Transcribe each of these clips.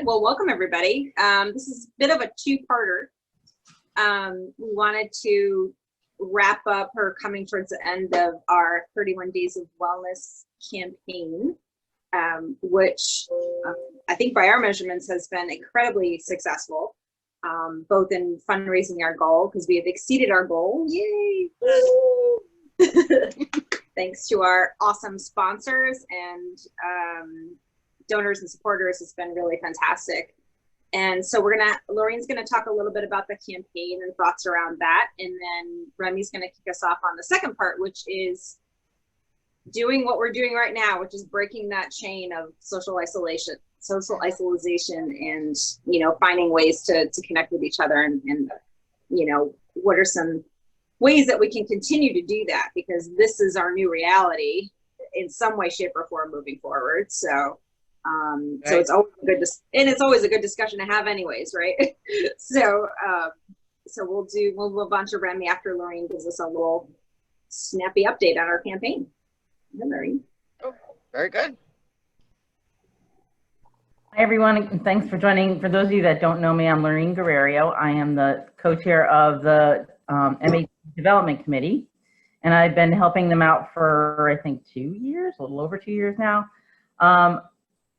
Well, welcome everybody. This is a bit of a two-parter. We wanted to wrap up or coming towards the end of our 31 Days of Wellness campaign, which I think by our measurements has been incredibly successful, both in fundraising our goal, because we have exceeded our goal. Yay! Thanks to our awesome sponsors and donors and supporters. It's been really fantastic. And so Lorraine's gonna talk a little bit about the campaign and thoughts around that. And then Remy's gonna kick us off on the second part, which is doing what we're doing right now, which is breaking that chain of social isolation, and, you know, finding ways to connect with each other and, you know, what are some ways that we can continue to do that, because this is our new reality in some way, shape, or form moving forward. So, so it's always good and it's always a good discussion to have anyways, right? So, so we'll move on to Remy after Lorraine gives us a little snappy update on our campaign. Yeah, Lorraine. Oh, very good. Hi, everyone, and thanks for joining. For those of you that don't know me, I'm Lorraine Guerrero. I am the co-chair of the MA Development Committee, and I've been helping them out for, I think, 2 years, a little over 2 years now.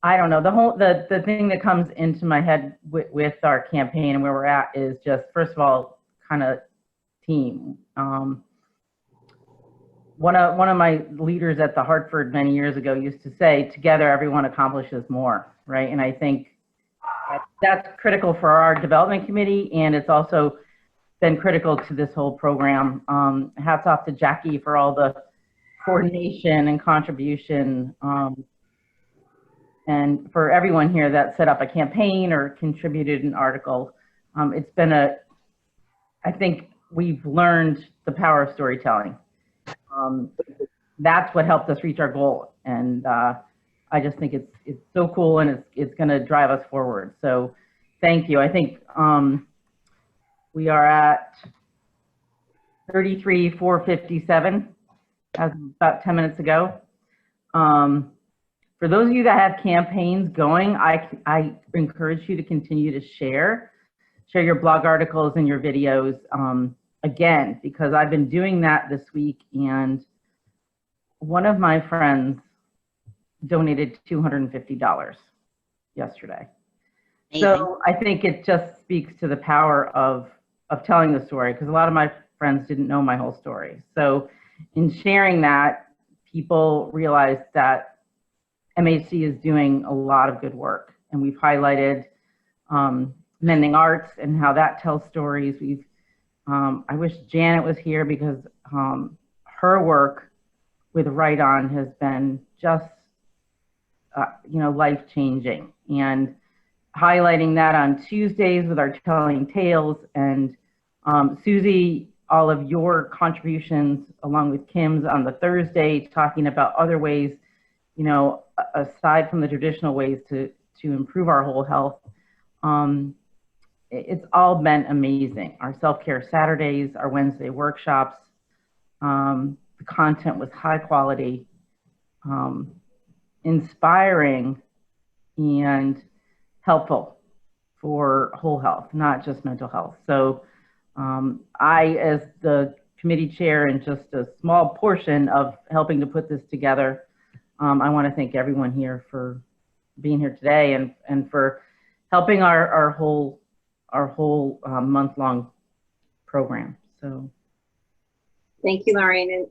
I don't know, the thing that comes into my head with our campaign and where we're at is just, first of all, kind of team. One of my leaders at the Hartford many years ago used to say, together everyone accomplishes more, right? And I think that's critical for our development committee, and it's also been critical to this whole program. Hats off to Jackie for all the coordination and contribution, and for everyone here that set up a campaign or contributed an article. It's been I think we've learned the power of storytelling. That's what helped us reach our goal, and I just think it's so cool, and it's going to drive us forward. So thank you. I think we are at 33,457 as about 10 minutes ago. For those of you that have campaigns going, I encourage you to continue to share your blog articles and your videos, again, because I've been doing that this week, and one of my friends donated $250 yesterday. Amazing. So I think it just speaks to the power of telling the story, because a lot of my friends didn't know my whole story. So in sharing that, people realized that MHC is doing a lot of good work, and we've highlighted Mending Arts and how that tells stories. I wish Janet was here, because her work with Right On has been just you know, life-changing, and highlighting that on Tuesdays with our Telling Tales. And Susie, all of your contributions along with Kim's on the Thursday, talking about other ways, you know, aside from the traditional ways to improve our whole health. It's all been amazing. Our self-care Saturdays, our Wednesday workshops, the content was high quality, inspiring, and helpful for whole health, not just mental health. So I, as the committee chair and just a small portion of helping to put this together, I want to thank everyone here for being here today, and for helping our whole month-long program. So thank you, Lorraine. And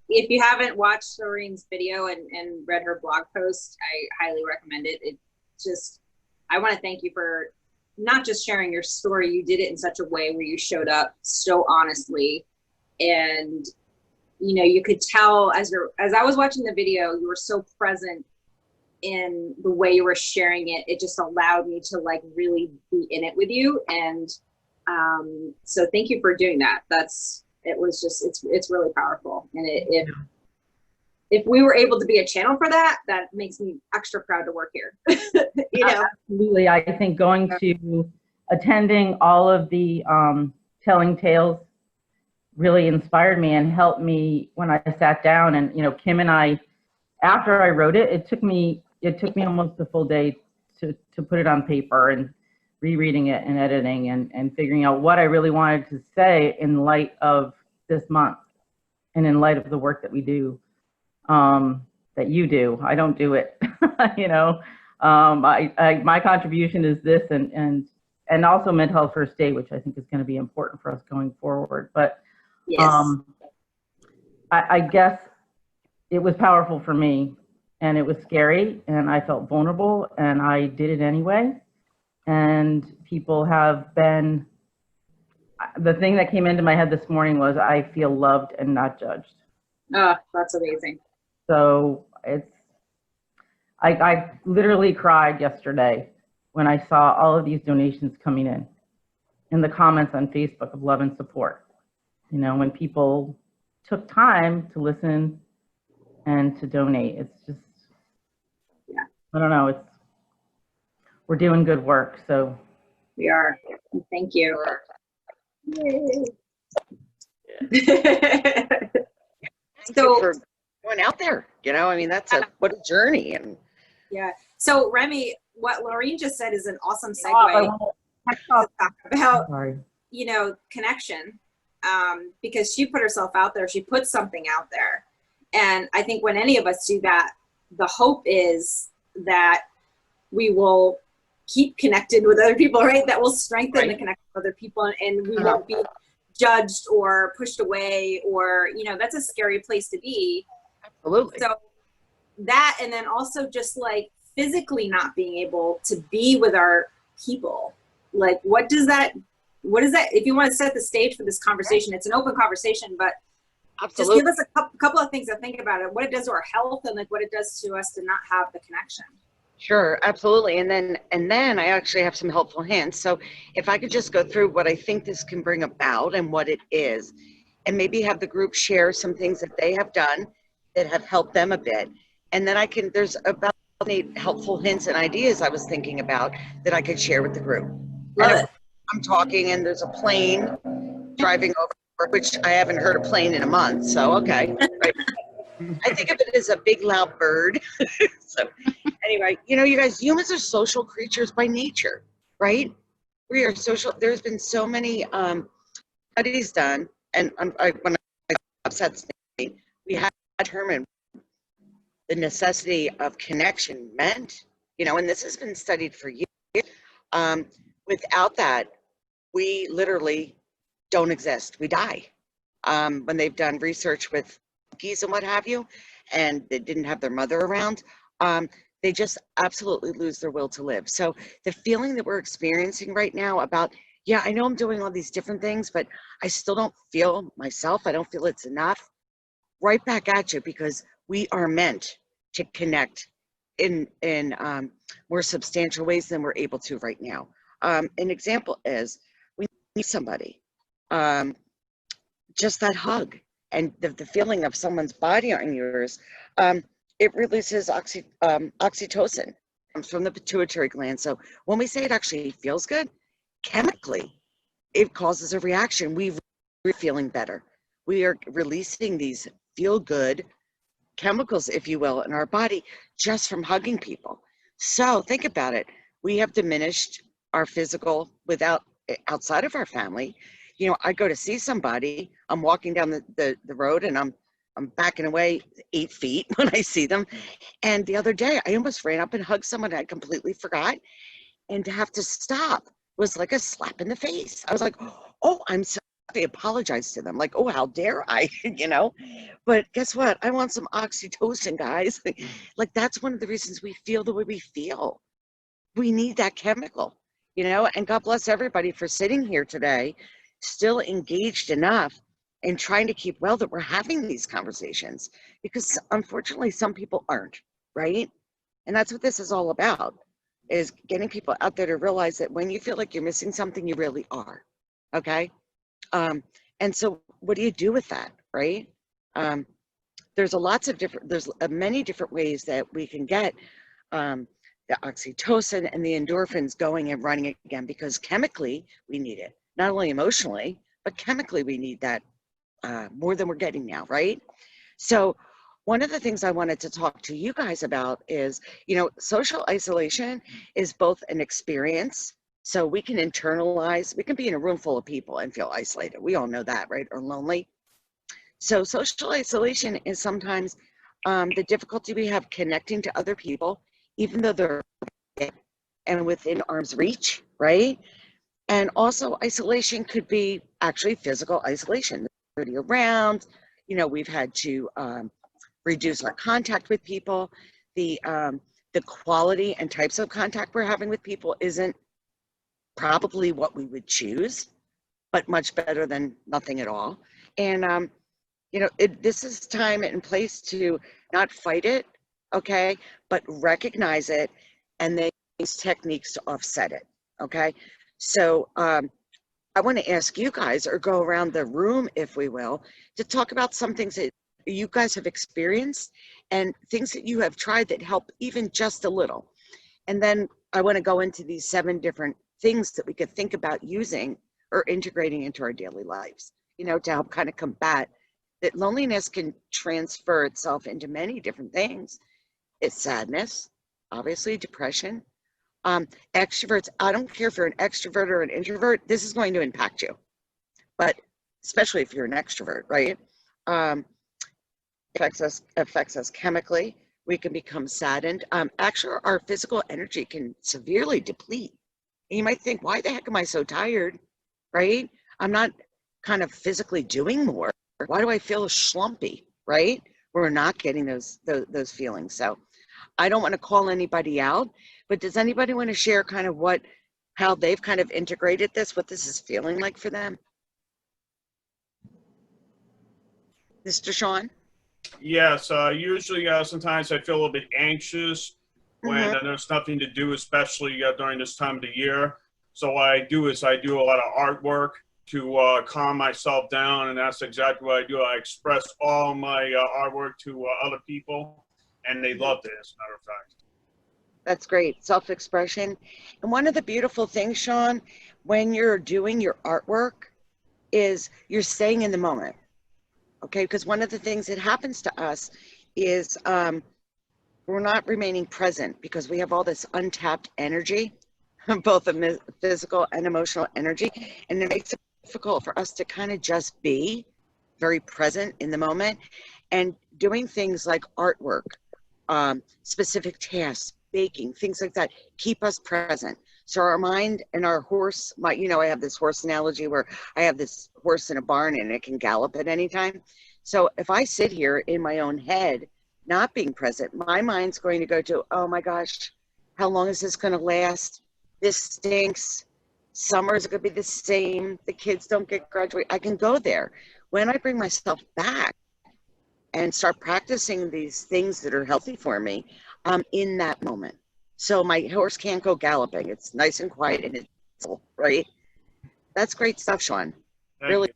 if you haven't watched Lorraine's video and read her blog post, I highly recommend it. It just, I want to thank you for not just sharing your story. You did it in such a way where you showed up so honestly, and you know, you could tell as I was watching the video, you were so present in the way you were sharing it. It just allowed me to like really be in it with you. And so thank you for doing that. It's really powerful. And if we were able to be a channel for that, that makes me extra proud to work here. You know? Absolutely. I think going to attending all of the Telling Tales really inspired me and helped me when I sat down. And, you know, Kim and I, after I wrote it, it took me almost a full day to put it on paper and rereading it and editing and figuring out what I really wanted to say in light of this month and in light of the work that we do, that you do. I don't do it, you know. My contribution is this and also mental health first aid, which I think is going to be important for us going forward. But yes. I guess it was powerful for me, and it was scary, and I felt vulnerable, and I did it anyway. And people have been, the thing that came into my head this morning was I feel loved and not judged. Oh, that's amazing. So I literally cried yesterday when I saw all of these donations coming in the comments on Facebook of love and support. You know, when people took time to listen and to donate, it's just, yeah, I don't know, we're doing good work, so. We are, thank you. So for going out there, you know, I mean, what a journey. And yeah. So Remy, what Laureen just said is an awesome segue to talk about, you know, connection, because she put herself out there. She put something out there. And I think when any of us do that, the hope is that we will keep connected with other people, right? That will strengthen the connection with other people, and we won't be judged or pushed away, or, you know, that's a scary place to be. Absolutely. So that, and then also just like physically not being able to be with our people, like what is that, if you want to set the stage for this conversation, it's an open conversation, but absolutely, just give us a couple of things to think about it, what it does to our health, and like what it does to us to not have the connection. Sure, absolutely. And then I actually have some helpful hints. So if I could just go through what I think this can bring about and what it is, and maybe have the group share some things that they have done that have helped them a bit. And then there's about 8 helpful hints and ideas I was thinking about that I could share with the group. Love and it. I'm talking and there's a plane driving over, which I haven't heard a plane in a month. So, okay. Right. I think of it as a big loud bird. So anyway, you know, you guys, humans are social creatures by nature, right? We are social. There's been so many studies done, and when I upsets me, we have determined the necessity of connection meant, you know, and this has been studied for years. Without that, we literally don't exist. We die. When they've done research with monkeys and what have you, and they didn't have their mother around, they just absolutely lose their will to live. So the feeling that we're experiencing right now about, yeah, I know I'm doing all these different things, but I still don't feel myself. I don't feel it's enough. Right back at you, because we are meant to connect in more substantial ways than we're able to right now. An example is we need somebody, just that hug and the feeling of someone's body on yours. It releases oxytocin, comes from the pituitary gland. So when we say it actually feels good, chemically, it causes a reaction. We're feeling better. We are releasing these feel-good chemicals, if you will, in our body just from hugging people. So think about it. We have diminished our physical outside of our family. You know, I go to see somebody, I'm walking down the road and I'm backing away 8 feet when I see them. And the other day, I almost ran up and hugged someone I completely forgot. And to have to stop was like a slap in the face. I was like, oh, I'm sorry. I apologize to them. Like, oh, how dare I, you know? But guess what? I want some oxytocin, guys. Like, that's one of the reasons we feel the way we feel. We need that chemical, you know? And God bless everybody for sitting here today, still engaged enough and trying to keep well that we're having these conversations, because unfortunately some people aren't, right? And that's what this is all about, is getting people out there to realize that when you feel like you're missing something, you really are. Okay. And so what do you do with that, right? There's many different ways that we can get the oxytocin and the endorphins going and running again, because chemically we need it, not only emotionally, but chemically we need that more than we're getting now, right? So one of the things I wanted to talk to you guys about is, social isolation is both an experience. So we can internalize, we can be in a room full of people and feel isolated. We all know that, right? Or lonely. So social isolation is sometimes the difficulty we have connecting to other people, even though they're and within arm's reach, right? And also isolation could be actually physical isolation. Nobody around, we've had to reduce our contact with people. The quality and types of contact we're having with people isn't probably what we would choose, but much better than nothing at all. And this is time and place to not fight it, okay, but recognize it and then use techniques to offset it, okay? So I want to ask you guys, or go around the room, if we will, to talk about some things that you guys have experienced and things that you have tried that help even just a little. And then I want to go into these 7 different things that we could think about using or integrating into our daily lives, to help kind of combat that. Loneliness can transfer itself into many different things. It's sadness, obviously depression, extroverts. I don't care if you're an extrovert or an introvert, this is going to impact you, but especially if you're an extrovert, right? Affects us chemically. We can become saddened. Actually, our physical energy can severely deplete. And you might think, why the heck am I so tired, right? I'm not kind of physically doing more. Why do I feel schlumpy, right? We're not getting those feelings. So I don't want to call anybody out, but does anybody want to share kind of how they've kind of integrated this, what this is feeling like for them? Mr. Sean? Yes, usually sometimes I feel a little bit anxious when there's nothing to do, especially during this time of the year. So what I do is I do a lot of artwork to calm myself down, and that's exactly what I do. I express all my artwork to other people, and they loved it, as a matter of fact. That's great, self-expression. And one of the beautiful things, Sean, when you're doing your artwork is you're staying in the moment, okay? Because one of the things that happens to us is we're not remaining present because we have all this untapped energy, both physical and emotional energy, and it makes it difficult for us to kind of just be very present in the moment. And doing things like artwork, specific tasks, baking, things like that, keep us present. So our mind and our horse, I have this horse analogy where I have this horse in a barn and it can gallop at any time. So if I sit here in my own head, not being present, my mind's going to go to, oh my gosh, how long is this going to last? This stinks. Summer is going to be the same. The kids don't get graduated. I can go there. When I bring myself back and start practicing these things that are healthy for me, I'm in that moment. So my horse can't go galloping. It's nice and quiet and it's right. That's great stuff, Sean. Really.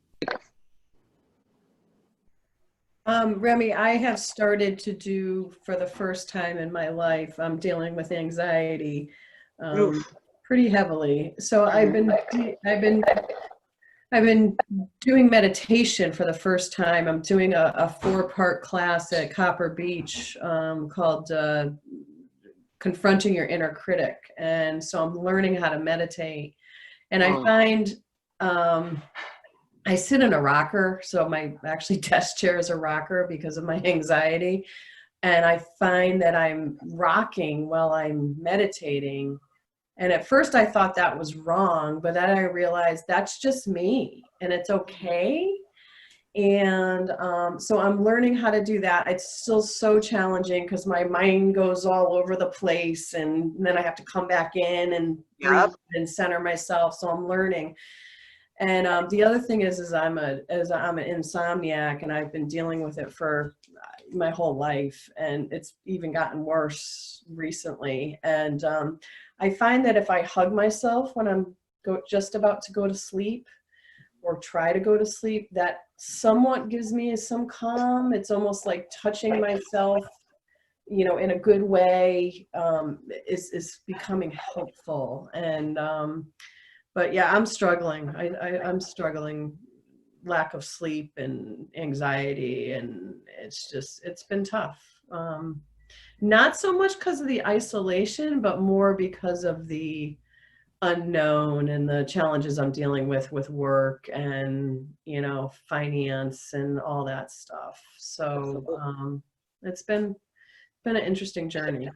Remy, I have started to do, for the first time in my life, I'm dealing with anxiety pretty heavily. So I've been doing meditation for the first time. I'm doing a 4-part class at Copper Beach called Confronting Your Inner Critic. And so I'm learning how to meditate. And I find I sit in a rocker. So my actually desk chair is a rocker because of my anxiety. And I find that I'm rocking while I'm meditating. And at first I thought that was wrong, but then I realized that's just me and it's okay. And so I'm learning how to do that. It's still so challenging because my mind goes all over the place and then I have to come back in and breathe and center myself. So I'm learning. And the other thing is I'm an insomniac and I've been dealing with it for my whole life. And it's even gotten worse recently. And I find that if I hug myself when I'm just about to go to sleep or try to go to sleep, that somewhat gives me some calm. It's almost like touching myself, in a good way, is becoming helpful. And, but yeah, I'm struggling. I'm struggling lack of sleep and anxiety, and it's been tough. Not so much because of the isolation, but more because of the unknown and the challenges I'm dealing with work and, you know, finance and all that stuff. So it's been an interesting journey.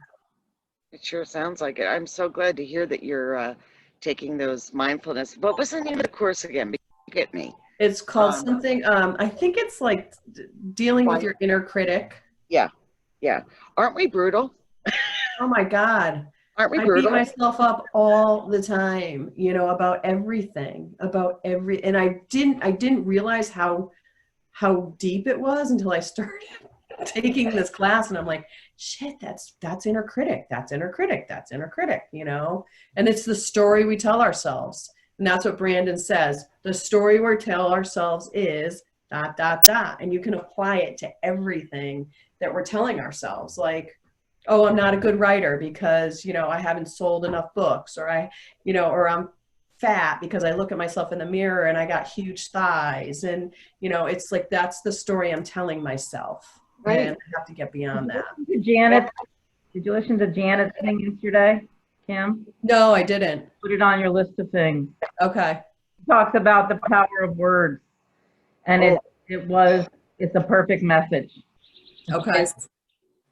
It sure sounds like it. I'm so glad to hear that you're taking those mindfulness. What was the name of the course again? Get me. It's called something, I think it's like dealing with your inner critic. Yeah. Yeah. Aren't we brutal? Oh my God. Aren't we I brutal? beat myself up all the time, you know, about everything, and I didn't realize how deep it was until I started taking this class, and I'm like, shit, that's inner critic, that's inner critic, that's inner critic, you know. And it's the story we tell ourselves, and that's what Brandon says. The story we tell ourselves is ... and you can apply it to everything that we're telling ourselves, like, oh, I'm not a good writer because, you know, I haven't sold enough books, or or I'm fat because I look at myself in the mirror and I got huge thighs. And, you know, it's like, that's the story I'm telling myself. Right. And I have to get beyond that. Did you listen to Janet's thing yesterday, Kim? No, I didn't. Put it on your list of things. Okay. It talks about the power of words. And it's a perfect message. Okay.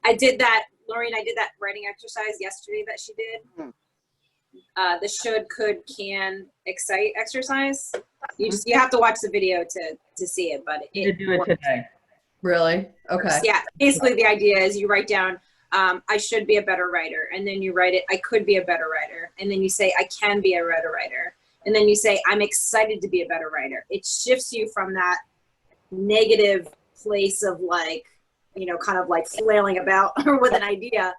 I did that, Lorraine, I did that writing exercise yesterday that she did. The should, could, can, excite exercise. You have to watch the video to see it, but To do it today. Really? Okay. Yeah, basically the idea is you write down, I should be a better writer, and then you write it, I could be a better writer, and then you say, I can be a better writer, and then you say, I'm excited to be a better writer. It shifts you from that negative place of like, you know, kind of like flailing about with an idea,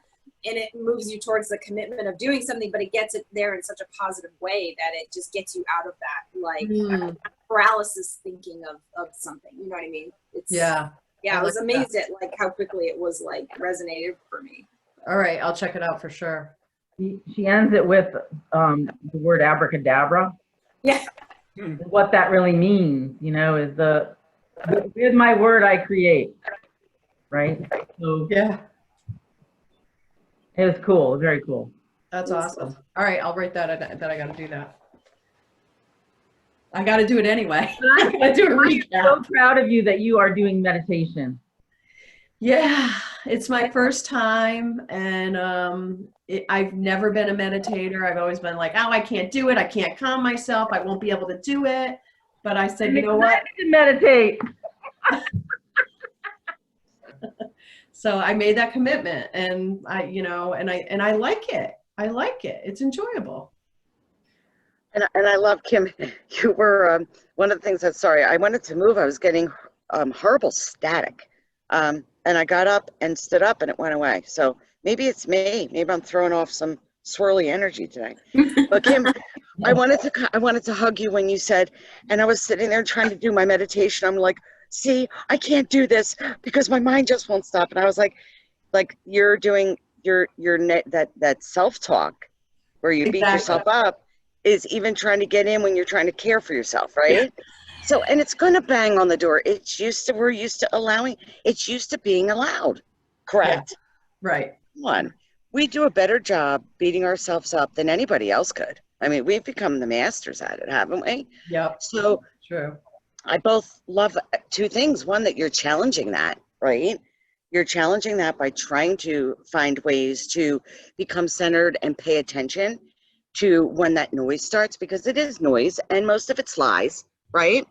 and it moves you towards the commitment of doing something, but it gets it there in such a positive way that it just gets you out of that like paralysis thinking of something. You know what I mean? Yeah. I was amazed at like how quickly it was like resonated for me. All right, I'll check it out for sure. She ends it with the word abracadabra. Yeah. What that really means, you know, is with my word I create. Right? So Yeah. it was cool, very cool. That's awesome. All right, I'll write that I got to do that. I got to do it anyway. I got to do a recap. I'm so proud of you that you are doing meditation. Yeah, it's my first time, and I've never been a meditator. I've always been like, oh, I can't do it. I can't calm myself. I won't be able to do it. But I said, you know what? To meditate. So I made that commitment, and I like it. I like it. It's enjoyable. And I love, Kim, you were, one of the things I wanted to move. I was getting horrible static. And I got up and stood up and it went away. So maybe it's me. Maybe I'm throwing off some swirly energy today. But Kim, I wanted to hug you when you said, and I was sitting there trying to do my meditation. I'm like, see, I can't do this because my mind just won't stop. And I was like you're doing that self-talk where you beat yourself up is even trying to get in when you're trying to care for yourself, right? Yeah. So, and it's going to bang on the door. We're used to being allowed, correct? Yeah. Right. Come on. We do a better job beating ourselves up than anybody else could. I mean, we've become the masters at it, haven't we? Yep. So true. I both love two things. One, that you're challenging that, right? You're challenging that by trying to find ways to become centered and pay attention to when that noise starts, because it is noise and most of it's lies, right?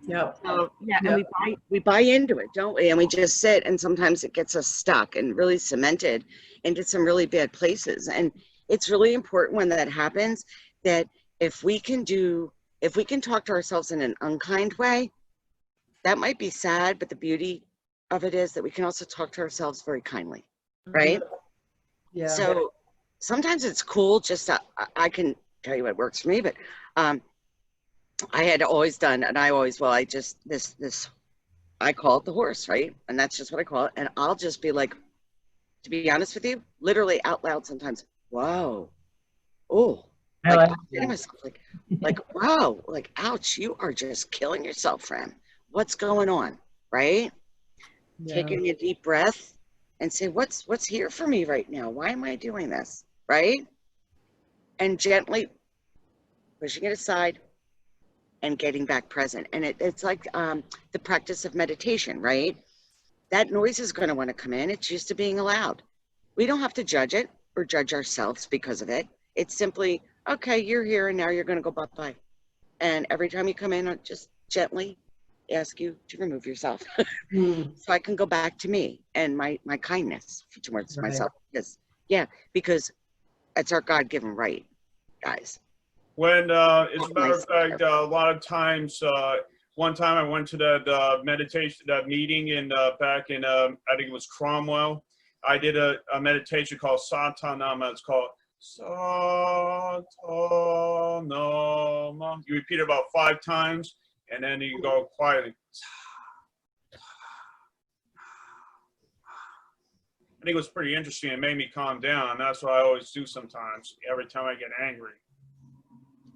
Yep. So, yeah, and we buy into it, don't we? And we just sit, and sometimes it gets us stuck and really cemented into some really bad places. And it's really important when that happens that if we can talk to ourselves in an unkind way, that might be sad, but the beauty of it is that we can also talk to ourselves very kindly, right? Yeah. So sometimes it's cool just to, I can tell you what works for me, but I had always done, and I always, well, I just, I call it the horse, right? And that's just what I call it. And I'll just be like, to be honest with you, literally out loud sometimes, wow, oh, I Like, like I'm saying to myself, like, wow, like, ouch, you are just killing yourself, friend. What's going on, right? Yeah. Taking a deep breath and say, what's here for me right now? Why am I doing this, right? And gently pushing it aside and getting back present. And it's like the practice of meditation, right? That noise is going to want to come in. It's used to being allowed. We don't have to judge it or judge ourselves because of it. It's simply, okay, you're here and now you're going to go bye-bye. And every time you come in, I'll just gently ask you to remove yourself so I can go back to me and my kindness towards myself. Because it's our God-given right, guys. When, as a matter of Nice. fact, a lot of times, one time I went to that meditation, that meeting in back in, I think it was Cromwell. I did a meditation called Satanama. It's called Satanama. You repeat it about 5 times, and then you go quietly. I think it was pretty interesting. It made me calm down. That's what I always do sometimes, every time I get angry.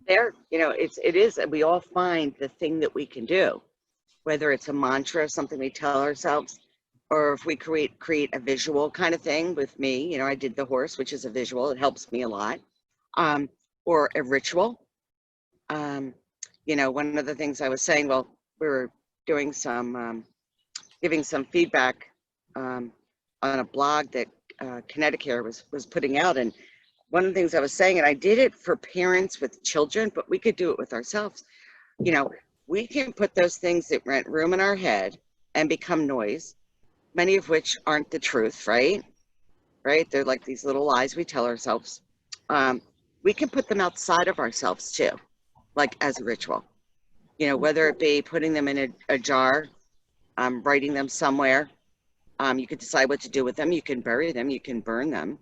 There, it is, we all find the thing that we can do, whether it's a mantra, something we tell ourselves, or if we create a visual kind of thing. With me, I did the horse, which is a visual. It helps me a lot. Or a ritual. One of the things I was saying, well, we were doing some, giving some feedback on a blog that Connecticut was putting out. And one of the things I was saying, and I did it for parents with children, but we could do it with ourselves. We can put those things that rent room in our head and become noise, many of which aren't the truth, right? They're like these little lies we tell ourselves. We can put them outside of ourselves too, like as a ritual, whether it be putting them in a jar, writing them somewhere. You could decide what to do with them. You can bury them, you can burn them.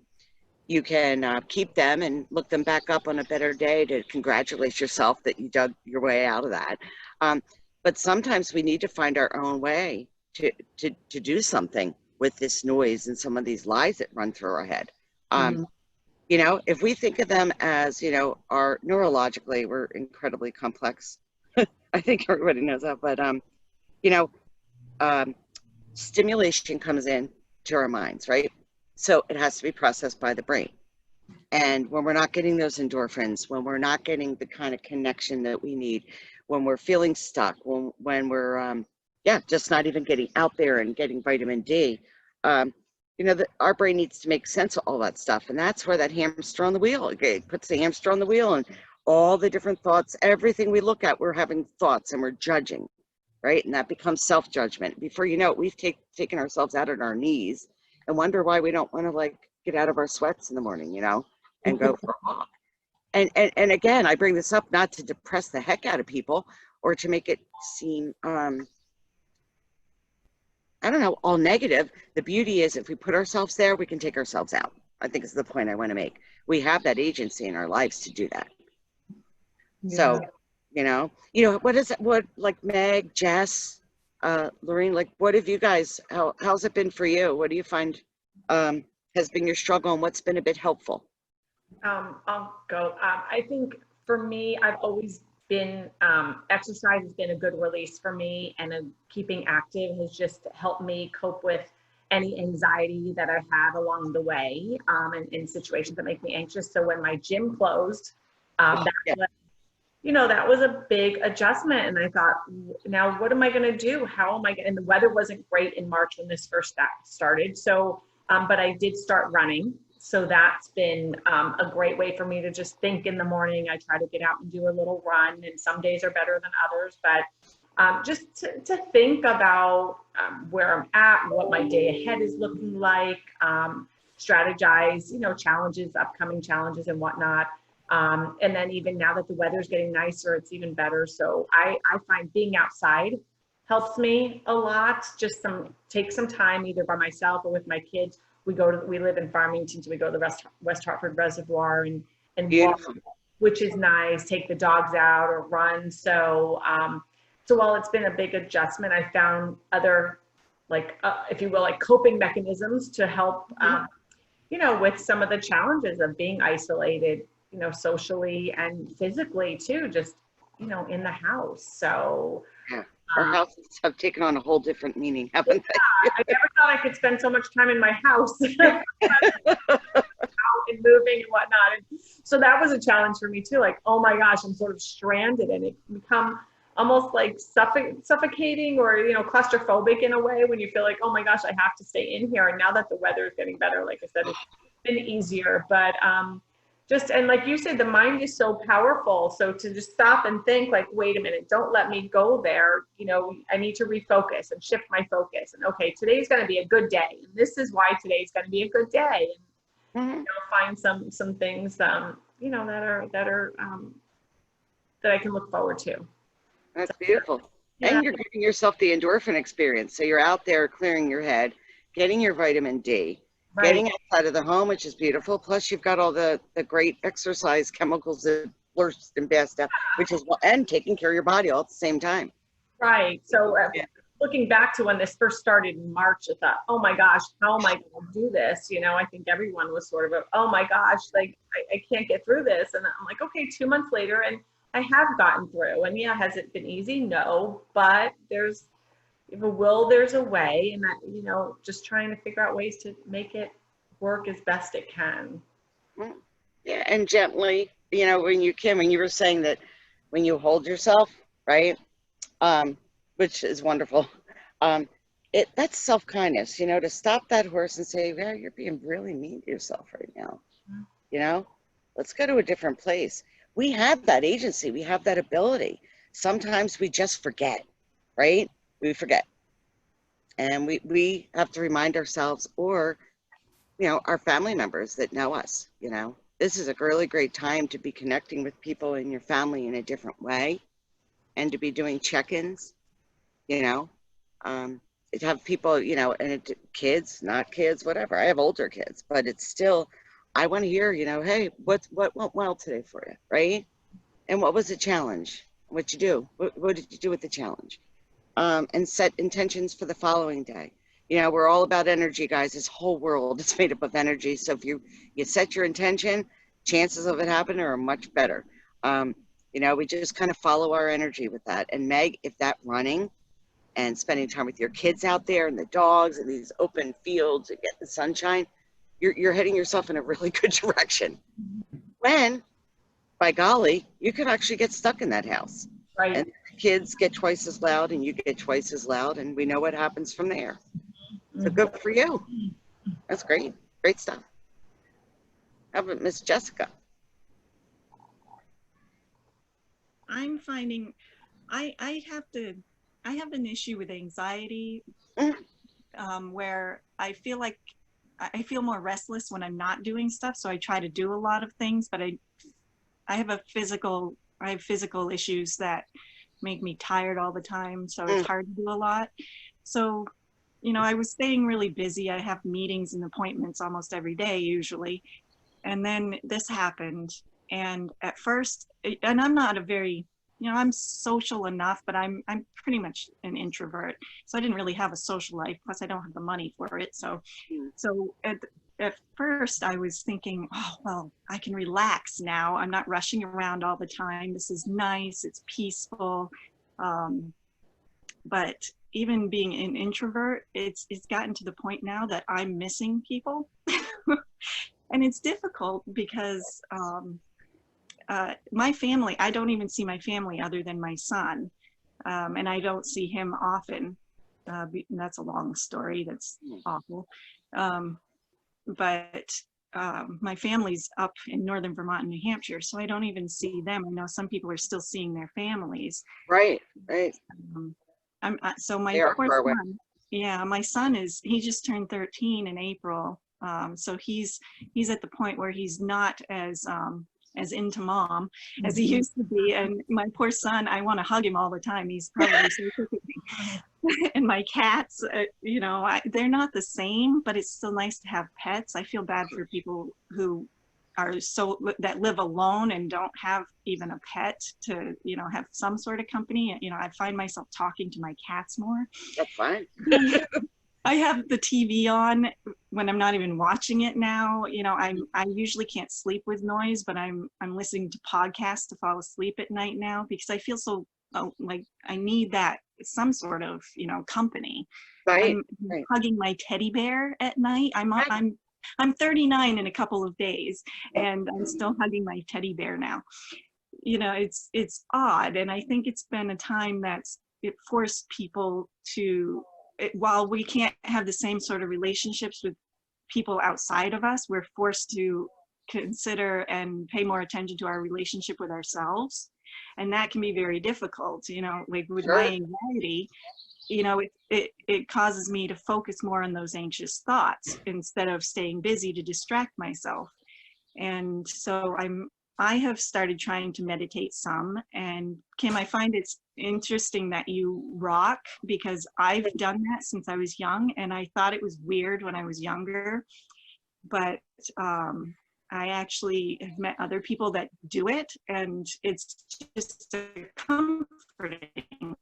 You can keep them and look them back up on a better day to congratulate yourself that you dug your way out of that. But sometimes we need to find our own way to do something with this noise and some of these lies that run through our head. If we think of them as, our neurologically, we're incredibly complex. I think everybody knows that, but, stimulation comes in to our minds, right? So it has to be processed by the brain. And when we're not getting those endorphins, when we're not getting the kind of connection that we need, when we're feeling stuck, when we're, just not even getting out there and getting vitamin D, our brain needs to make sense of all that stuff. And that's where that hamster on the wheel, it puts the hamster on the wheel and all the different thoughts, everything we look at, we're having thoughts and we're judging, right? And that becomes self-judgment. Before you know it, we've taken ourselves out on our knees and wonder why we don't want to get out of our sweats in the morning, and go for a walk. And again, I bring this up not to depress the heck out of people or to make it seem, all negative. The beauty is if we put ourselves there, we can take ourselves out. I think is the point I want to make. We have that agency in our lives to do that. Yeah. So, what is it? What, like Meg, Jess, Lorraine, what have you guys, how's it been for you? What do you find has been your struggle and what's been a bit helpful? I'll go. I think for me, I've always been, exercise has been a good release for me, and keeping active has just helped me cope with any anxiety that I've had along the way, and in situations that make me anxious. So when my gym closed, that was a big adjustment. And I thought, now what am I going to do? How am I going? And the weather wasn't great in March when this first started. So, but I did start running. So that's been a great way for me to just think in the morning. I try to get out and do a little run, and some days are better than others, but just to think about where I'm at, what my day ahead is looking like, strategize, challenges, upcoming challenges and whatnot. And then even now that the weather's getting nicer, it's even better. So I find being outside helps me a lot. Just take some time either by myself or with my kids. We live in Farmington, so we go to the West Hartford Reservoir and walk, which is nice. Take the dogs out or run. So while it's been a big adjustment, I found other, if you will, coping mechanisms to help, with some of the challenges of being isolated you know, socially and physically too, just, you know, in the house. So Yeah. Our houses have taken on a whole different meaning, haven't they? I never thought I could spend so much time in my house and moving and whatnot. And so that was a challenge for me too. Like, oh my gosh, I'm sort of stranded, and it become almost like suffocating or, you know, claustrophobic in a way when you feel like, oh my gosh, I have to stay in here. And now that the weather is getting better, like I said, it's been easier. But just, and like you said, the mind is so powerful. So to just stop and think like, wait a minute, don't let me go there. You know, I need to refocus and shift my focus. And okay, today's going to be a good day. And this is why today's going to be a good day. And, you know, find some things, you know, that I can look forward to. That's beautiful. Yeah. And you're giving yourself the endorphin experience. So you're out there clearing your head, getting your vitamin D, Right. getting outside of the home, which is beautiful. Plus you've got all the great exercise chemicals that worse and bad stuff, which is, and taking care of your body all at the same time. Right. So looking back to when this first started in March, I thought, oh my gosh, how am I going to do this? You know, I think everyone was sort of, oh my gosh, like I can't get through this. And I'm like, okay, 2 months later, and I have gotten through. And yeah, has it been easy? No, but there's a will, there's a way, and that, you know, just trying to figure out ways to make it work as best it can. Yeah, and gently, you know, when you were saying that when you hold yourself, right, which is wonderful, that's self-kindness, you know, to stop that horse and say, yeah, you're being really mean to yourself right now. You know, let's go to a different place. We have that agency. We have that ability. Sometimes we just forget, right? We forget. And we have to remind ourselves, or, you know, our family members that know us, you know. This is a really great time to be connecting with people in your family in a different way, and to be doing check-ins, you know. To have people, you know, and kids, not kids, whatever. I have older kids, but it's still, I want to hear, you know, hey, what went well today for you, right? And what was the challenge? What'd you do? What did you do with the challenge? And set intentions for the following day. You know, we're all about energy, guys. This whole world is made up of energy. So if you set your intention, chances of it happening are much better. You know, we just kind of follow our energy with that. And Meg, if that running and spending time with your kids out there and the dogs and these open fields and getting the sunshine, you're heading yourself in a really good direction. When, by golly, you could actually get stuck in that house. Right. And the kids get twice as loud and you get twice as loud, and we know what happens from there. So good for you. That's great. Great stuff. How about Miss Jessica? I'm finding I have an issue with anxiety, where I feel like I feel more restless when I'm not doing stuff. So I try to do a lot of things, but I have physical issues that make me tired all the time. So it's hard to do a lot. So, you know, I was staying really busy. I have meetings and appointments almost every day usually. And then this happened. And at first, and I'm not a very, you know, I'm social enough, but I'm pretty much an introvert. So I didn't really have a social life. Plus I don't have the money for it. So at first I was thinking, oh, well, I can relax now. I'm not rushing around all the time. This is nice. It's peaceful. But even being an introvert, it's gotten to the point now that I'm missing people. And it's difficult because my family, I don't even see my family other than my son. And I don't see him often. That's a long story. That's awful. But my family's up in northern Vermont and New Hampshire, so I don't even see them. I know some people are still seeing their families. Right. So my poor son, yeah, my son he just turned 13 in April. So he's at the point where he's not as into mom as he used to be. And my poor son, I want to hug him all the time. He's probably so sick of me. And my cats, you know, they're not the same, but it's still nice to have pets. I feel bad for people who that live alone and don't have even a pet to, you know, have some sort of company. You know, I find myself talking to my cats more. That's fine. I have the TV on when I'm not even watching it now. You know, I usually can't sleep with noise, but I'm listening to podcasts to fall asleep at night now because I feel so like I need that some sort of, you know, company. Right. I'm Right. hugging my teddy bear at night. Right. I'm 39 in a couple of days, and I'm still hugging my teddy bear now. You know, it's odd, and I think it's been a time that's it forced people to while we can't have the same sort of relationships with people outside of us, we're forced to consider and pay more attention to our relationship with ourselves, and that can be very difficult. You know, like with my Sure. anxiety, you know, it causes me to focus more on those anxious thoughts instead of staying busy to distract myself. And so I have started trying to meditate some. And Kim, I find it's interesting that you rock because I've done that since I was young, and I thought it was weird when I was younger, but I actually have met other people that do it, and it's just a comforting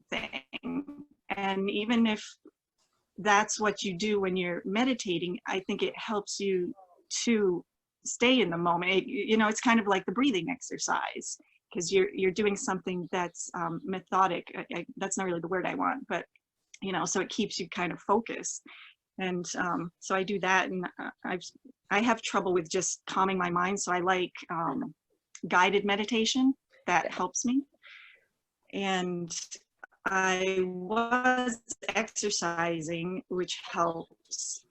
thing. And even if that's what you do when you're meditating, I think it helps you to stay in the moment. You know, it's kind of like the breathing exercise because you're doing something that's methodic. That's not really the word I want, but you know, so it keeps you kind of focused. And so I do that, and I have trouble with just calming my mind. So I like guided meditation that helps me. And I was exercising, which helps,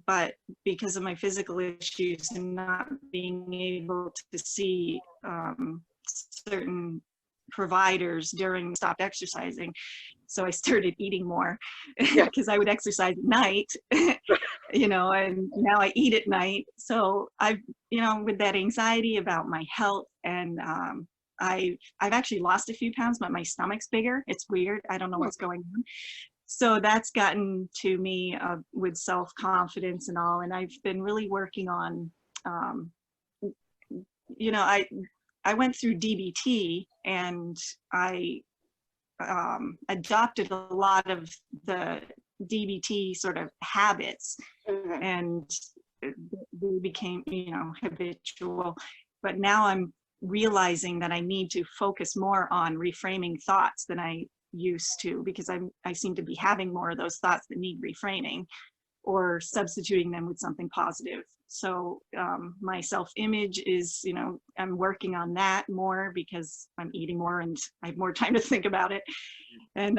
but because of my physical issues and not being able to see certain providers during stopped exercising, so I started eating more because I would exercise at night, you know, and now I eat at night. So I've, you know, with that anxiety about my health, and I've actually lost a few pounds, but my stomach's bigger. It's weird. I don't know what's going on. So that's gotten to me with self-confidence and all. And I've been really working on, you know, I went through DBT, and I adopted a lot of the DBT sort of habits, and they became, you know, habitual. But now I'm realizing that I need to focus more on reframing thoughts than I used to, because I seem to be having more of those thoughts that need reframing or substituting them with something positive. So my self-image is, you know, I'm working on that more because I'm eating more and I have more time to think about it, and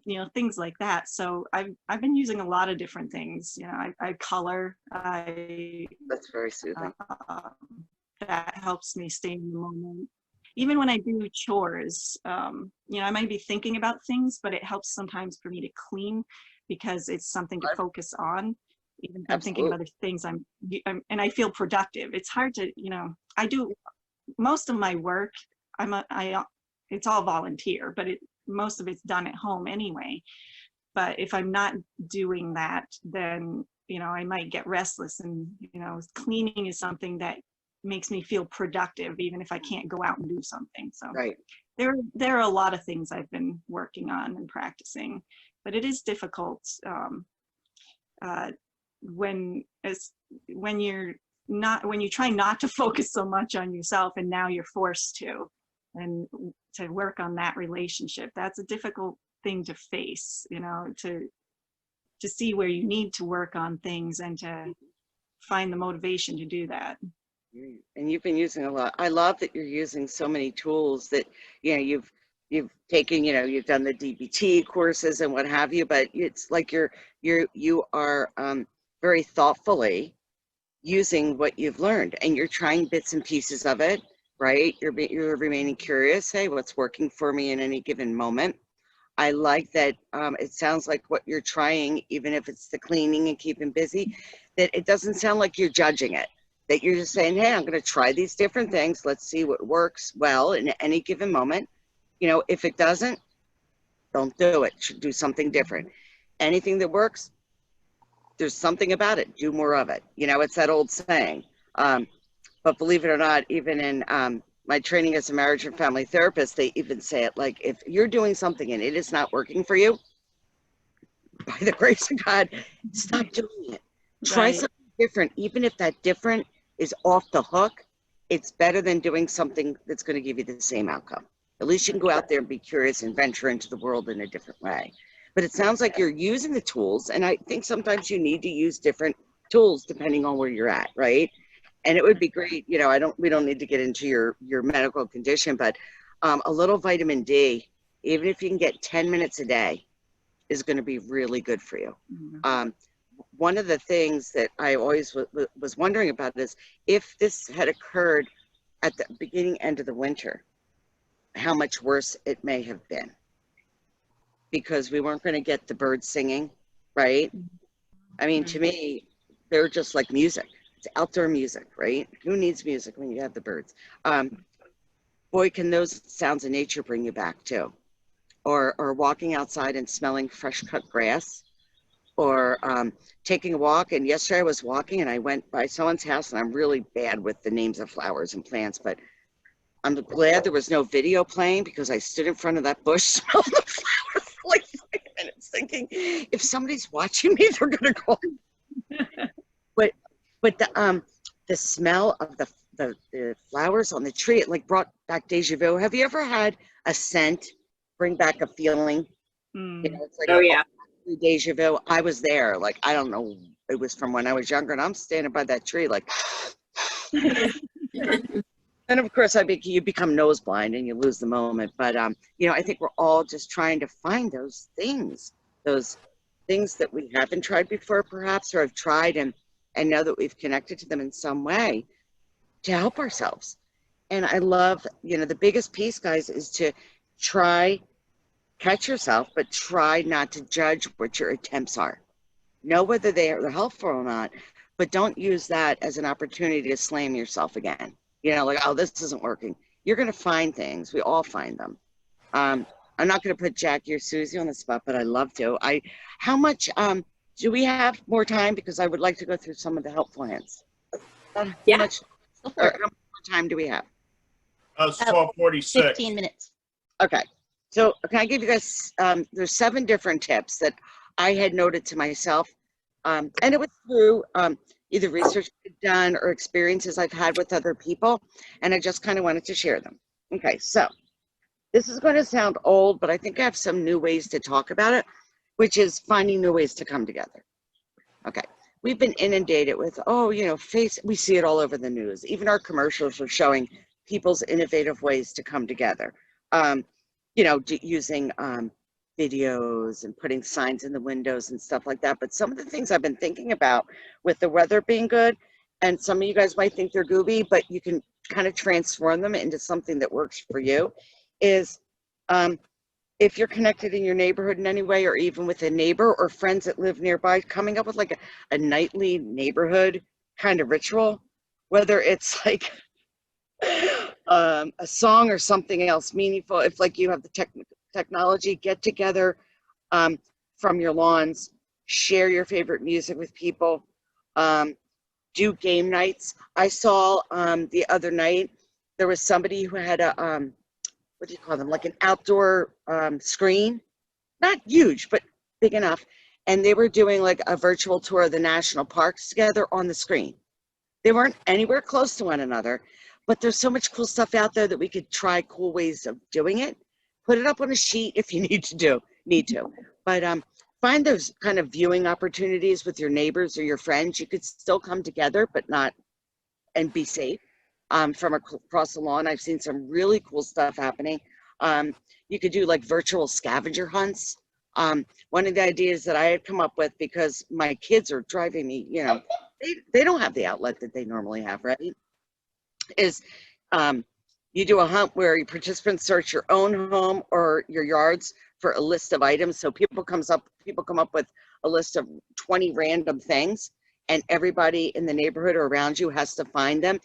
you know, things like that. So I've been using a lot of different things. You know, I color. That's very soothing. That helps me stay in the moment. Even when I do chores, you know, I might be thinking about things, but it helps sometimes for me to clean because it's something to focus on. Even if I'm thinking of other things, I'm and I feel productive. It's hard to, you know, I do most of my work. It's all volunteer, but most of it's done at home anyway. But if I'm not doing that, then, you know, I might get restless, and, you know, cleaning is something that makes me feel productive even if I can't go out and do something. So Right. There are a lot of things I've been working on and practicing, but it is difficult when you try not to focus so much on yourself, and now you're forced to, and to work on that relationship. That's a difficult thing to face, you know, to see where you need to work on things and to find the motivation to do that. And you've been using a lot. I love that you're using so many tools that, you know, you've taken, you know, you've done the DBT courses and what have you, but it's like you are very thoughtfully using what you've learned, and you're trying bits and pieces of it, right? You're remaining curious. Hey, what's working for me in any given moment? I like that. It sounds like what you're trying, even if it's the cleaning and keeping busy, that it doesn't sound like you're judging it. That you're just saying, hey, I'm going to try these different things. Let's see what works well in any given moment. You know, if it doesn't, don't do it. Do something different. Anything that works, there's something about it. Do more of it. You know, it's that old saying. But believe it or not, even in my training as a marriage and family therapist, they even say it like, if you're doing something and it is not working for you, by the grace of God, stop doing it. Try Right. something different. Even if that different is off the hook, it's better than doing something that's going to give you the same outcome. At least you can go out there and be curious and venture into the world in a different way. But it sounds like you're using the tools, and I think sometimes you need to use different tools depending on where you're at, right? And it would be great, you know, we don't need to get into your medical condition, but a little vitamin D, even if you can get 10 minutes a day, is going to be really good for you. One of the things that I always was wondering about is if this had occurred at the beginning, end of the winter, how much worse it may have been, because we weren't going to get the birds singing, right? I mean, to me, they're just like music. It's outdoor music, right? Who needs music when you have the birds? Boy, can those sounds of nature bring you back too. Or walking outside and smelling fresh cut grass, or taking a walk. And yesterday I was walking and I went by someone's house, and I'm really bad with the names of flowers and plants, but I'm glad there was no video playing, because I stood in front of that bush, smelled the flowers for like 5 minutes, thinking, if somebody's watching me, they're gonna call. But the smell of the flowers on the tree, it like brought back deja vu. Have you ever had a scent bring back a feeling? You know, it's like Oh yeah. deja vu. I was there, like, I don't know, it was from when I was younger, and I'm standing by that tree like and of course you become nose blind and you lose the moment. But you know, I think we're all just trying to find those things that we haven't tried before, perhaps, or have tried and know that we've connected to them in some way to help ourselves. And I love, you know, the biggest piece, guys, is to catch yourself, but try not to judge what your attempts are. Know whether they are helpful or not, but don't use that as an opportunity to slam yourself again. You know, like, oh, this isn't working. You're going to find things. We all find them. I'm not going to put Jackie or Susie on the spot, but I'd love to. How much do we have more time? Because I would like to go through some of the helpful hints. How much more time do we have? It's 12:46. 15 minutes. Okay. So can I give you guys, there's 7 different tips that I had noted to myself. And it was through either research I've done or experiences I've had with other people. And I just kind of wanted to share them. Okay, so this is going to sound old, but I think I have some new ways to talk about it, which is finding new ways to come together. Okay, we've been inundated with, oh, you know, we see it all over the news. Even our commercials are showing people's innovative ways to come together. You know, using videos and putting signs in the windows and stuff like that. But some of the things I've been thinking about with the weather being good, and some of you guys might think they're gooby, but you can kind of transform them into something that works for you, is if you're connected in your neighborhood in any way, or even with a neighbor or friends that live nearby, coming up with like a nightly neighborhood kind of ritual, whether it's like a song or something else meaningful. If like you have the technology, get together from your lawns, share your favorite music with people, do game nights. I saw the other night, there was somebody who had a, what do you call them? Like an outdoor screen, not huge, but big enough. And they were doing like a virtual tour of the national parks together on the screen. They weren't anywhere close to one another, but there's so much cool stuff out there that we could try cool ways of doing it. Put it up on a sheet if you need to. But find those kind of viewing opportunities with your neighbors or your friends. You could still come together, but not, and be safe from across the lawn. I've seen some really cool stuff happening. You could do like virtual scavenger hunts. One of the ideas that I had come up with, because my kids are driving me, you know, they don't have the outlet that they normally have, right? Is you do a hunt where your participants search your own home or your yards for a list of items. So people come up with a list of 20 random things, and everybody in the neighborhood or around you has to find them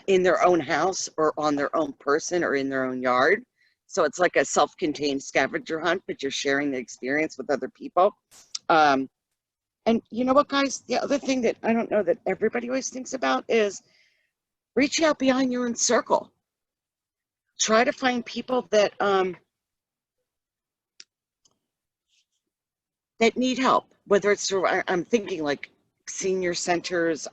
in their own house or on their own person or in their own yard. So it's like a self-contained scavenger hunt, but you're sharing the experience with other people. And you know what, guys, the other thing that I don't know that everybody always thinks about is reach out beyond your own circle. Try to find people that that need help, whether it's through, I'm thinking like senior centers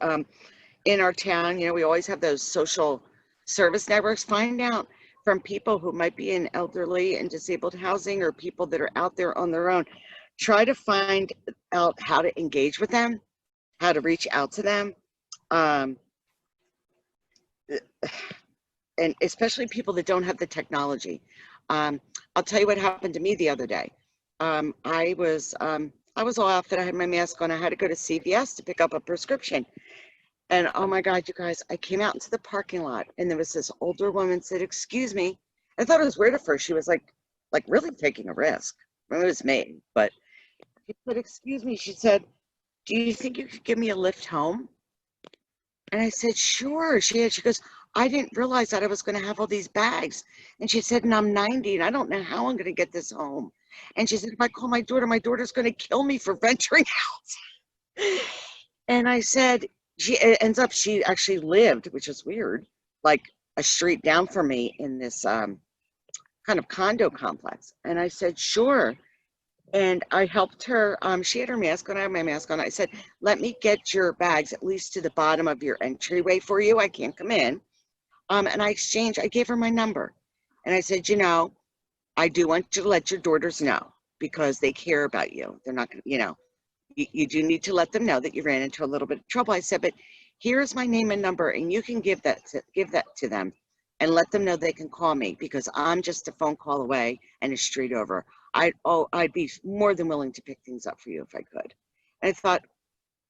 in our town. You know, we always have those social service networks. Find out from people who might be in elderly and disabled housing, or people that are out there on their own. Try to find out how to engage with them, how to reach out to them. And especially people that don't have the technology. I'll tell you what happened to me the other day. I was all outfit. I had my mask on. I had to go to CVS to pick up a prescription. And oh my God, you guys, I came out into the parking lot and there was this older woman said, "Excuse me." I thought it was weird at first. She was like really taking a risk. I mean, it was me, but she said, "Excuse me." She said, "Do you think you could give me a lift home?" And I said, "Sure." She goes, "I didn't realize that I was going to have all these bags." And she said, "And I'm 90 and I don't know how I'm going to get this home." And she said, "If I call my daughter's going to kill me for venturing out." And I said, she actually lived, which is weird, like a street down from me in this kind of condo complex. And I said, "Sure." And I helped her. She had her mask on. I had my mask on. I said, "Let me get your bags at least to the bottom of your entryway for you. I can't come in." And I gave her my number. And I said, "You know, I do want you to let your daughters know because they care about you. They're not going to, you know, you do need to let them know that you ran into a little bit of trouble." I said, "But here's my name and number, and you can give that to them and let them know they can call me because I'm just a phone call away and a street over. I'd be more than willing to pick things up for you if I could." And I thought,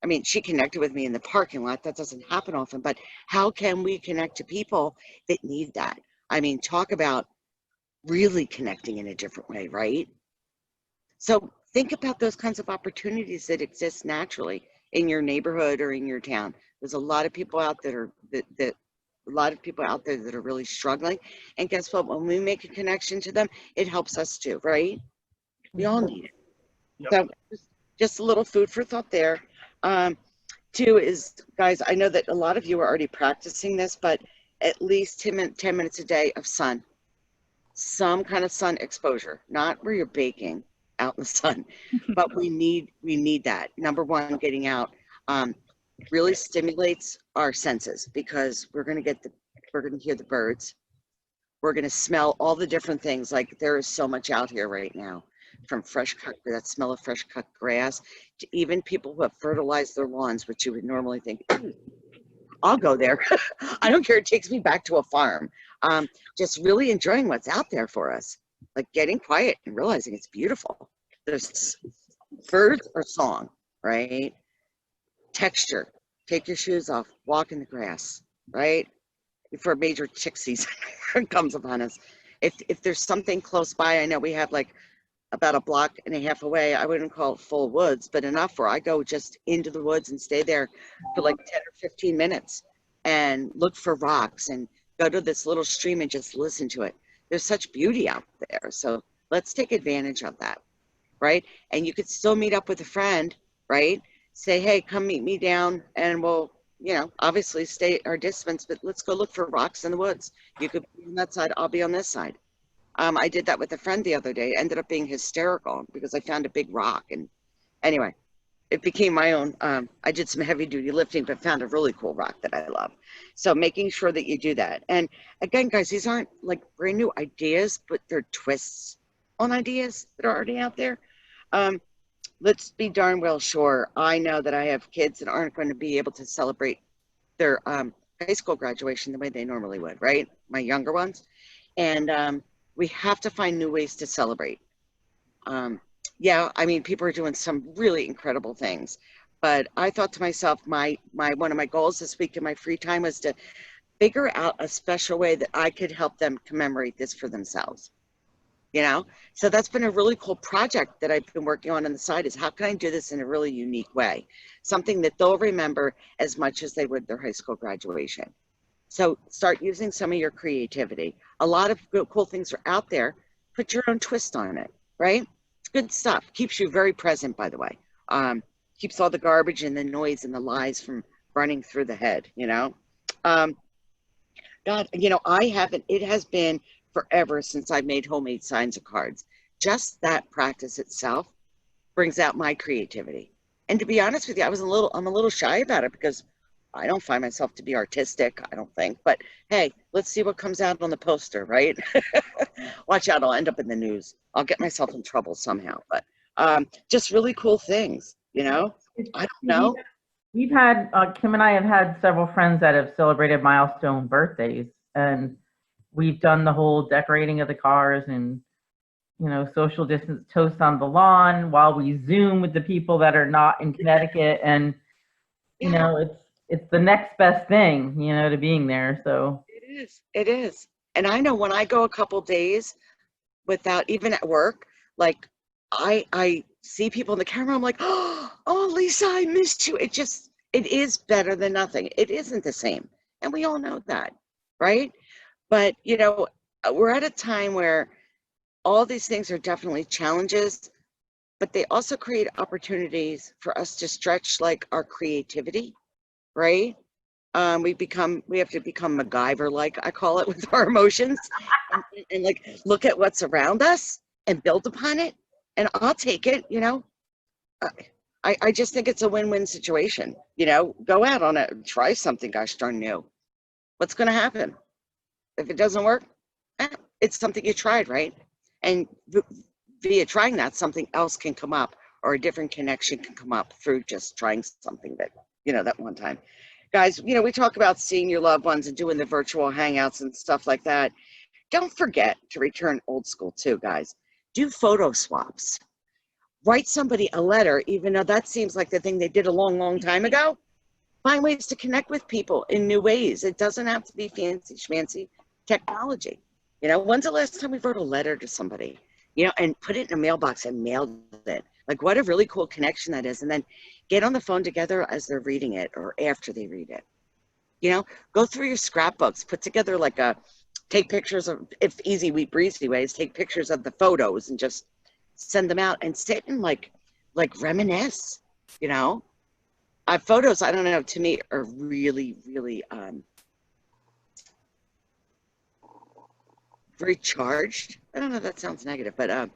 I mean, she connected with me in the parking lot. That doesn't happen often, but how can we connect to people that need that? I mean, talk about really connecting in a different way, right? So think about those kinds of opportunities that exist naturally in your neighborhood or in your town. There's a lot of people out that are a lot of people out there that are really struggling. And guess what? When we make a connection to them, it helps us too, right? We all need it. Yep. So just a little food for thought there. Two is, guys, I know that a lot of you are already practicing this, but at least 10 minutes a day of sun, some kind of sun exposure, not where you're baking out in the sun, but we need that. Number one, getting out really stimulates our senses because we're going to hear the birds. We're going to smell all the different things. Like there is so much out here right now, from that smell of fresh cut grass to even people who have fertilized their lawns, which you would normally think, I'll go there. I don't care. It takes me back to a farm. Just really enjoying what's out there for us, like getting quiet and realizing it's beautiful. There's birds or song, right? Texture. Take your shoes off, walk in the grass, right? Before a major tick season comes upon us. If there's something close by, I know we have like about a block and a half away. I wouldn't call it full woods, but enough where I go just into the woods and stay there for like 10 or 15 minutes and look for rocks and go to this little stream and just listen to it. There's such beauty out there. So let's take advantage of that, right? And you could still meet up with a friend, right? Say, "Hey, come meet me down and we'll, you know, obviously stay our distance, but let's go look for rocks in the woods. You could be on that side, I'll be on this side." I did that with a friend the other day. Ended up being hysterical because I found a big rock. And anyway, it became my own. I did some heavy duty lifting, but found a really cool rock that I love. So making sure that you do that. And again, guys, these aren't like brand new ideas, but they're twists on ideas that are already out there. Let's be darn well sure. I know that I have kids that aren't going to be able to celebrate their high school graduation the way they normally would, right? My younger ones. And we have to find new ways to celebrate. Yeah, I mean, people are doing some really incredible things, but I thought to myself, one of my goals this week in my free time was to figure out a special way that I could help them commemorate this for themselves. You know, so that's been a really cool project that I've been working on the side, is how can I do this in a really unique way, something that they'll remember as much as they would their high school graduation. So start using some of your creativity. A lot of cool things are out there. Put your own twist on it, right? It's good stuff. Keeps you very present, by the way. Keeps all the garbage and the noise and the lies from running through the head, you know? God, you know, it has been forever since I made homemade signs of cards. Just that practice itself brings out my creativity. And to be honest with you, I'm a little shy about it because I don't find myself to be artistic, I don't think. But hey, let's see what comes out on the poster, right? Watch out, I'll end up in the news. I'll get myself in trouble somehow. But just really cool things, you know? I don't know. We've had, Kim and I have had several friends that have celebrated milestone birthdays, and we've done the whole decorating of the cars and, you know, social distance toast on the lawn while we Zoom with the people that are not in Connecticut. And, you know, it's the next best thing, you know, to being there. So It is. And I know when I go a couple days without, even at work, like I see people in the camera, I'm like, oh, Lisa, I missed you. It is better than nothing. It isn't the same. And we all know that, right? But, you know, we're at a time where all these things are definitely challenges, but they also create opportunities for us to stretch like our creativity, right? We have to become MacGyver, like I call it, with our emotions, and like look at what's around us and build upon it. And I'll take it, you know. I just think it's a win-win situation. You know, go out on it, try something, gosh darn new. What's going to happen? If it doesn't work, it's something you tried, right? And via trying that, something else can come up, or a different connection can come up through just trying something that, you know, that one time. Guys, you know, we talk about seeing your loved ones and doing the virtual hangouts and stuff like that. Don't forget to return old school too, guys. Do photo swaps. Write somebody a letter, even though that seems like the thing they did a long, long time ago. Find ways to connect with people in new ways. It doesn't have to be fancy schmancy technology. You know, when's the last time we wrote a letter to somebody, you know, and put it in a mailbox and mailed it? Like, what a really cool connection that is. And then get on the phone together as they're reading it or after they read it. You know, go through your scrapbooks, put together like take pictures of, if easy, breezy ways, take pictures of the photos and just send them out and sit and like reminisce, you know. Photos, I don't know, to me are really, really very charged. I don't know if that sounds negative, but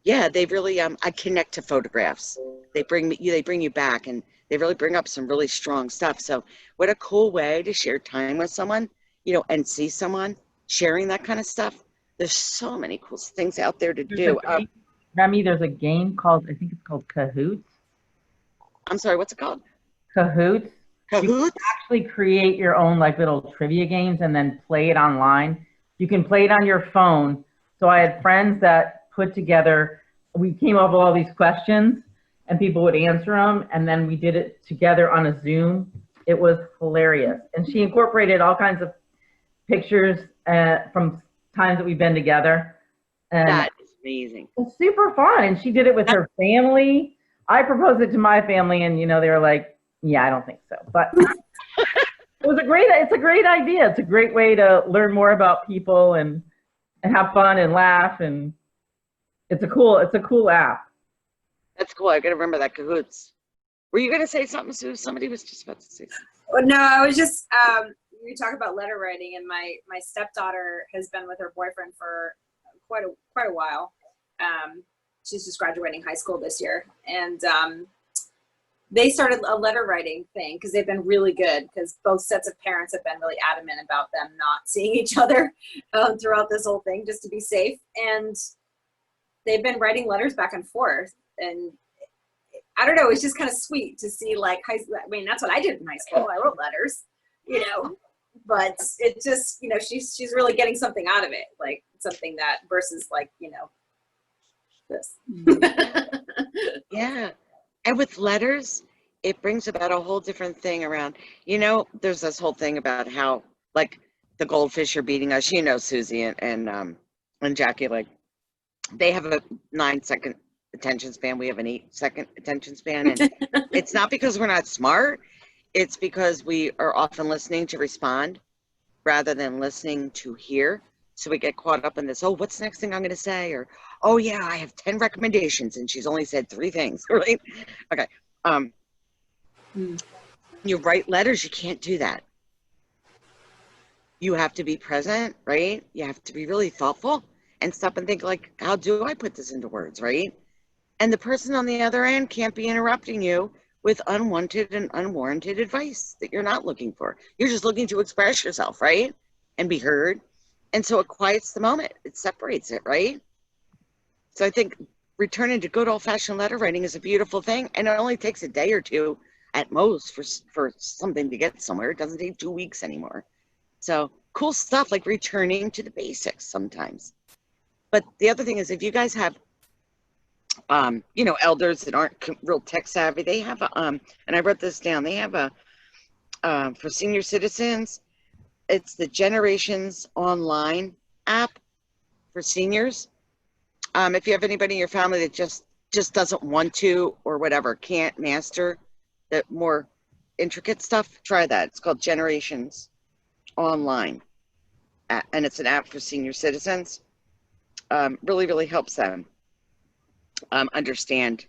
yeah, they really I connect to photographs. They bring you back, and they really bring up some really strong stuff. So what a cool way to share time with someone, you know, and see someone sharing that kind of stuff. There's so many cool things out there to do. Remy, there's a game called, I think it's called Kahoots. I'm sorry, what's it called? Kahoots. You can actually create your own like little trivia games and then play it online. You can play it on your phone. So I had friends that put together, we came up with all these questions and people would answer them, and then we did it together on a Zoom. It was hilarious. And she incorporated all kinds of pictures from times that we've been together. And that is amazing. It's super fun. And she did it with her family. I proposed it to my family, and, you know, they were like, yeah, I don't think so. But it's a great idea. It's a great way to learn more about people and have fun and laugh. And it's a cool app. That's cool. I got to remember that, Kahoots. Were you going to say something, Sue? Somebody was just about to say something. Well, no, I was just, we talk about letter writing, and my stepdaughter has been with her boyfriend for quite a while. She's just graduating high school this year, and they started a letter writing thing because they've been really good, because both sets of parents have been really adamant about them not seeing each other throughout this whole thing, just to be safe. And they've been writing letters back and forth, and I don't know, it's just kind of sweet to see, like, I mean, that's what I did in high school. I wrote letters, you know, but it just, you know, she's really getting something out of it, like something that versus like, you know, this. Yeah. And with letters, it brings about a whole different thing around, you know, there's this whole thing about how, like, the goldfish are beating us, you know, Susie and Jackie, like, they have a 9-second attention span. We have an 8-second attention span. And it's not because we're not smart. It's because we are often listening to respond rather than listening to hear. So we get caught up in this, oh, what's the next thing I'm going to say? Or, oh, yeah, I have 10 recommendations and she's only said 3 things, right? Okay. You write letters, you can't do that. You have to be present, right? You have to be really thoughtful and stop and think, like, how do I put this into words, right? And the person on the other end can't be interrupting you with unwanted and unwarranted advice that you're not looking for. You're just looking to express yourself, right? And be heard. And so it quiets the moment. It separates it, right? So I think returning to good old-fashioned letter writing is a beautiful thing. And it only takes a day or two at most for something to get somewhere. It doesn't take 2 weeks anymore. So cool stuff, like returning to the basics sometimes. But the other thing is, if you guys have you know, elders that aren't real tech savvy, they have a, and I wrote this down, they have a, for senior citizens, it's the Generations Online app for seniors. If you have anybody in your family that just doesn't want to, or whatever, can't master the more intricate stuff, try that. It's called Generations Online, and it's an app for senior citizens. Really, really helps them understand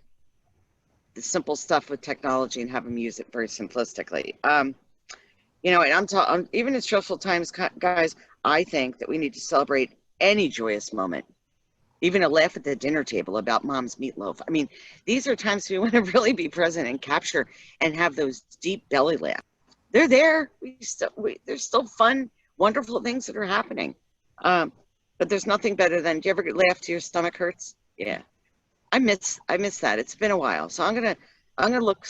the simple stuff with technology and have them use it very simplistically. You know, and I'm even in stressful times, guys, I think that we need to celebrate any joyous moment, even a laugh at the dinner table about mom's meatloaf. I mean, these are times we want to really be present and capture and have those deep belly laughs. They're there. There's still fun, wonderful things that are happening. But there's nothing better than, do you ever laugh till your stomach hurts? Yeah. I miss that. It's been a while, so I'm gonna look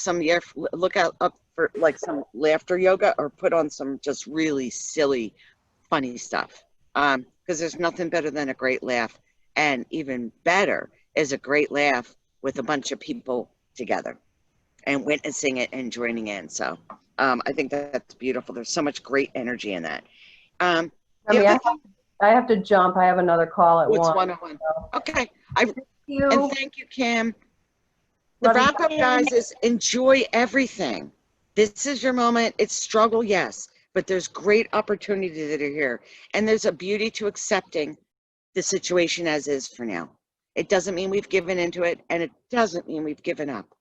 up for like some laughter yoga, or put on some just really silly, funny stuff. Because there's nothing better than a great laugh, and even better is a great laugh with a bunch of people together, and witnessing it and joining in. So I think that's beautiful. There's so much great energy in that. I have to jump. I have another call at 1. It's 1:01. Okay. You. And thank you, Kim. The wrap up, guys, is enjoy everything. This is your moment. It's struggle, yes, but there's great opportunity that are here. And there's a beauty to accepting the situation as is for now. It doesn't mean we've given into it, and it doesn't mean we've given up.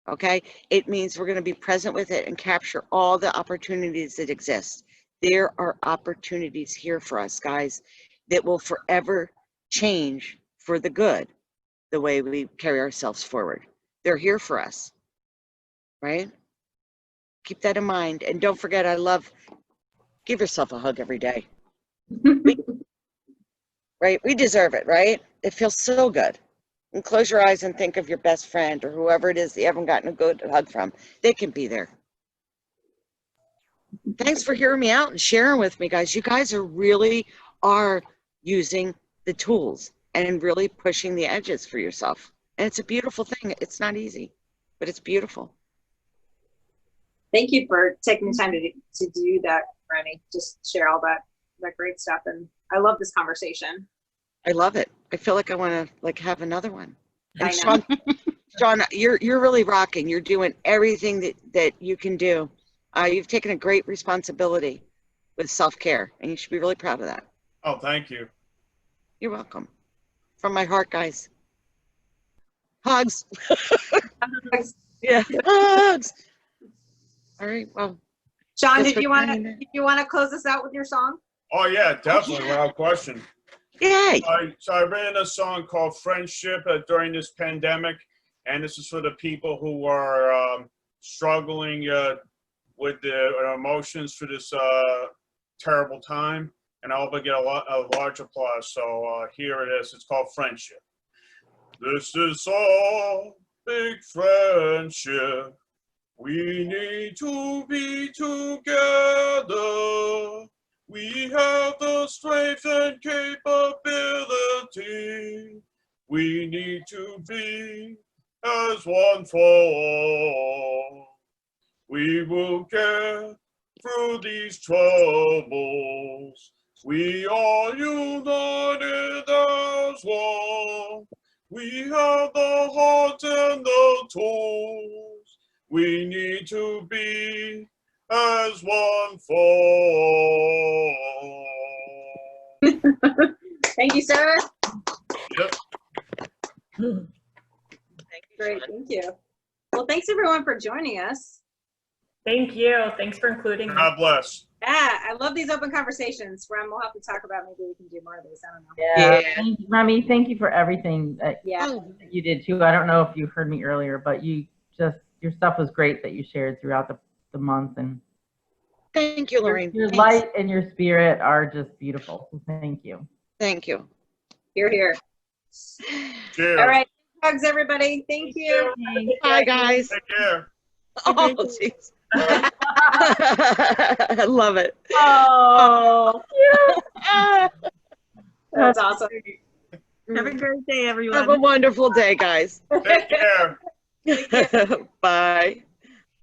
Okay? It means we're going to be present with it and capture all the opportunities that exist. There are opportunities here for us, guys, that will forever change for the good the way we carry ourselves forward. They're here for us, right? Keep that in mind. And don't forget, give yourself a hug every day. Right? We deserve it, right? It feels so good. And close your eyes and think of your best friend or whoever it is that you haven't gotten a good hug from. They can be there. Thanks for hearing me out and sharing with me, guys. You guys really are using the tools and really pushing the edges for yourself. And it's a beautiful thing. It's not easy, but it's beautiful. Thank you for taking the time to do that, Rennie. Just share all that great stuff. And I love this conversation. I love it. I feel like I want to have another one. And I know. Sean, you're really rocking. You're doing everything that you can do. You've taken a great responsibility with self-care, and you should be really proud of that. Oh, thank you. You're welcome. From my heart, guys. Hugs. Yeah, hugs. All right. Well, Sean, did you want to close us out with your song? Oh yeah, definitely, without question. Yay! So I ran a song called "Friendship" during this pandemic, and this is for the people who are struggling with their emotions for this terrible time. And I hope I get a large applause. So here it is. It's called "Friendship." This is our big friendship. We need to be together. We have the strength and capability. We need to be as one for all. We will get through these troubles. We are united as one. We have the heart and the tools. We need to be as one for all. Thank you, sir. Yep. Great, thank you. Well, thanks everyone for joining us. Thank you. Thanks for including me. God bless. Yeah, I love these open conversations. Rem, we'll have to talk about maybe we can do more of these. I don't know. Yeah. Yeah. Thank you, Remy, thank you for everything that Yeah. you did too. I don't know if you heard me earlier, but your stuff was great that you shared throughout the month, and Thank you, Lorraine. your Thanks. light and your spirit are just beautiful. So thank you. Thank you. Here, here. Cheers. All right. Hugs, everybody. Thank you. Bye, guys. Take care. Oh, jeez. I love it. Oh, That's awesome. Have a great day, everyone. Have a wonderful day, guys. Take care. Take care.